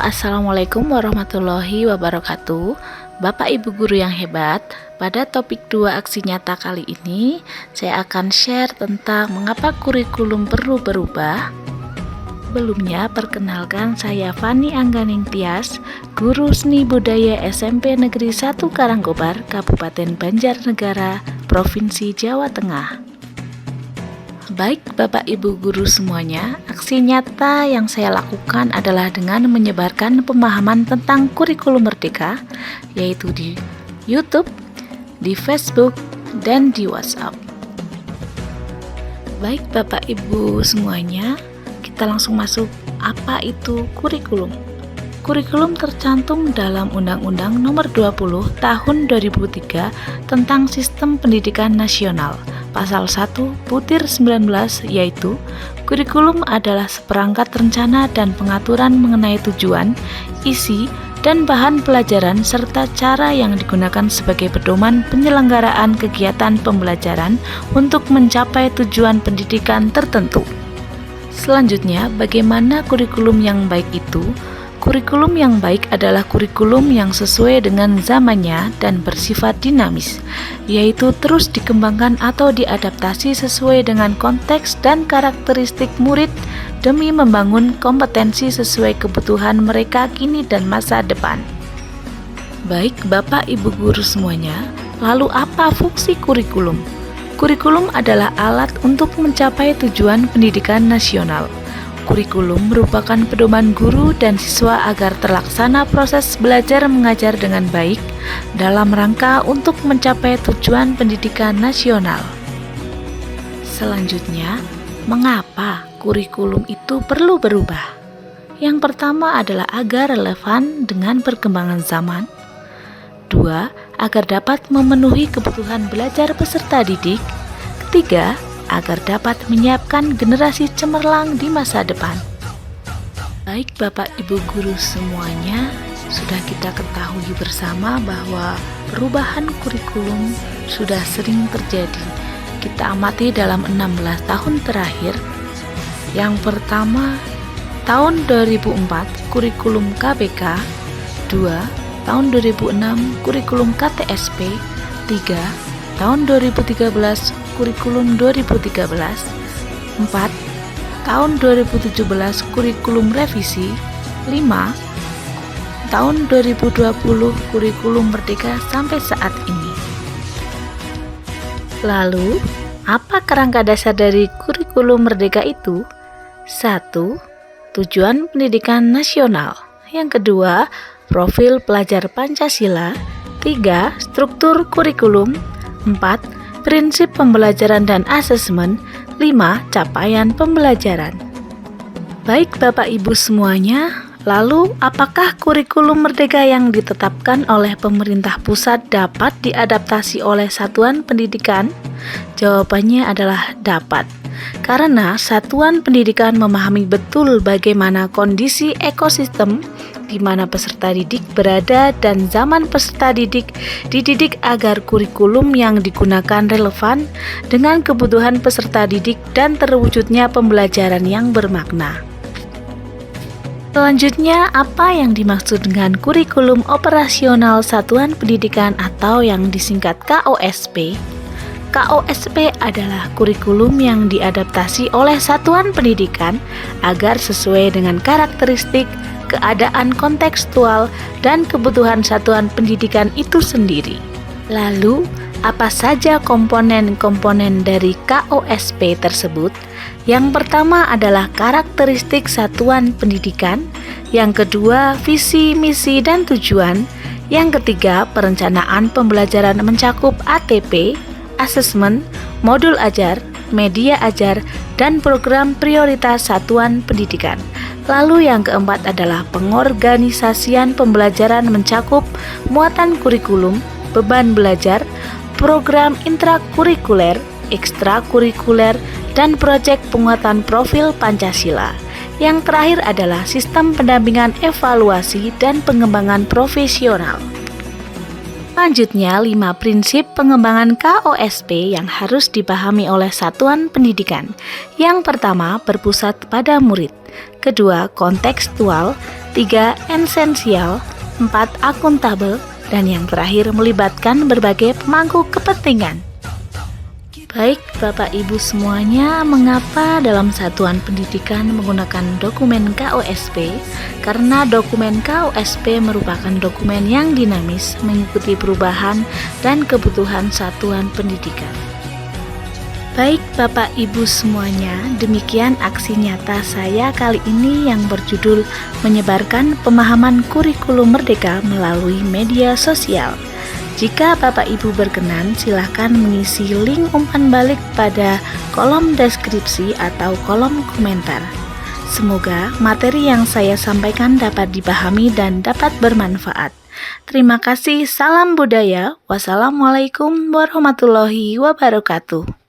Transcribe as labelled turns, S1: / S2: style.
S1: Assalamualaikum warahmatullahi wabarakatuh. Bapak Ibu guru yang hebat, pada topik 2 aksi nyata kali ini saya akan share tentang mengapa kurikulum perlu berubah. Sebelumnya, perkenalkan saya Fani Angganing Tias, Guru Seni Budaya SMP Negeri 1 Karangkobar, Kabupaten Banjarnegara, Provinsi Jawa Tengah. Baik Bapak Ibu guru semuanya, aksi nyata yang saya lakukan adalah dengan menyebarkan pemahaman tentang kurikulum merdeka, yaitu di YouTube, di Facebook, dan di WhatsApp. Baik Bapak Ibu semuanya, kita langsung masuk. Apa itu kurikulum? Kurikulum tercantum dalam Undang-Undang Nomor 20 Tahun 2003 tentang Sistem Pendidikan Nasional. Pasal 1/19 yaitu kurikulum adalah seperangkat rencana dan pengaturan mengenai tujuan, isi, dan bahan pelajaran serta cara yang digunakan sebagai pedoman penyelenggaraan kegiatan pembelajaran untuk mencapai tujuan pendidikan tertentu. Selanjutnya, bagaimana kurikulum yang baik itu? Kurikulum yang baik adalah kurikulum yang sesuai dengan zamannya dan bersifat dinamis, yaitu terus dikembangkan atau diadaptasi sesuai dengan konteks dan karakteristik murid demi membangun kompetensi sesuai kebutuhan mereka kini dan masa depan. Baik Bapak Ibu guru semuanya, lalu apa fungsi kurikulum? Kurikulum adalah alat untuk mencapai tujuan pendidikan nasional. Kurikulum merupakan pedoman guru dan siswa agar terlaksana proses belajar mengajar dengan baik dalam rangka untuk mencapai tujuan pendidikan nasional. Selanjutnya, mengapa kurikulum itu perlu berubah? Yang pertama adalah agar relevan dengan perkembangan zaman. 2. Agar dapat memenuhi kebutuhan belajar peserta didik. 3. Agar dapat menyiapkan generasi cemerlang di masa depan. Baik Bapak Ibu guru semuanya, sudah kita ketahui bersama bahwa perubahan kurikulum sudah sering terjadi. Kita amati dalam 16 tahun terakhir. Yang pertama, tahun 2004 kurikulum KBK, 2. Tahun 2006 kurikulum KTSP, 3. Tahun 2013 kurikulum 2013, 4. Tahun 2017 kurikulum revisi, 5. Tahun 2020 kurikulum merdeka sampai saat ini. Lalu, apa kerangka dasar dari kurikulum merdeka itu? 1. Tujuan pendidikan nasional. Yang kedua, profil pelajar Pancasila. 3. Struktur kurikulum. 4. Prinsip pembelajaran dan asesmen. 5. Capaian pembelajaran. Baik Bapak Ibu semuanya, lalu apakah kurikulum merdeka yang ditetapkan oleh pemerintah pusat dapat diadaptasi oleh satuan pendidikan? Jawabannya adalah dapat. Karena satuan pendidikan memahami betul bagaimana kondisi ekosistem di mana peserta didik berada dan zaman peserta didik dididik agar kurikulum yang digunakan relevan dengan kebutuhan peserta didik dan terwujudnya pembelajaran yang bermakna. Selanjutnya, apa yang dimaksud dengan kurikulum operasional satuan pendidikan atau yang disingkat KOSP? KOSP adalah kurikulum yang diadaptasi oleh satuan pendidikan agar sesuai dengan karakteristik, keadaan kontekstual, dan kebutuhan satuan pendidikan itu sendiri. Lalu, apa saja komponen-komponen dari KOSP tersebut? Yang pertama adalah karakteristik satuan pendidikan, yang kedua visi, misi, dan tujuan, yang ketiga perencanaan pembelajaran mencakup ATP, asesmen, modul ajar, media ajar, dan program prioritas satuan pendidikan. Lalu yang keempat adalah pengorganisasian pembelajaran mencakup muatan kurikulum, beban belajar, program intrakurikuler, ekstrakurikuler, dan proyek penguatan profil Pancasila. Yang terakhir adalah sistem pendampingan evaluasi dan pengembangan profesional. Selanjutnya, 5 prinsip pengembangan KOSP yang harus dipahami oleh satuan pendidikan. Yang pertama, berpusat pada murid. Kedua, kontekstual. 3. Esensial, 4. Akuntabel, dan yang terakhir melibatkan berbagai pemangku kepentingan. Baik Bapak Ibu semuanya, mengapa dalam satuan pendidikan menggunakan dokumen KOSP? Karena dokumen KOSP merupakan dokumen yang dinamis, mengikuti perubahan dan kebutuhan satuan pendidikan. Baik Bapak Ibu semuanya, demikian aksi nyata saya kali ini yang berjudul menyebarkan pemahaman kurikulum merdeka melalui media sosial. Jika Bapak Ibu berkenan, silahkan mengisi link umpan balik pada kolom deskripsi atau kolom komentar. Semoga materi yang saya sampaikan dapat dipahami dan dapat bermanfaat. Terima kasih, salam budaya. Wassalamualaikum warahmatullahi wabarakatuh.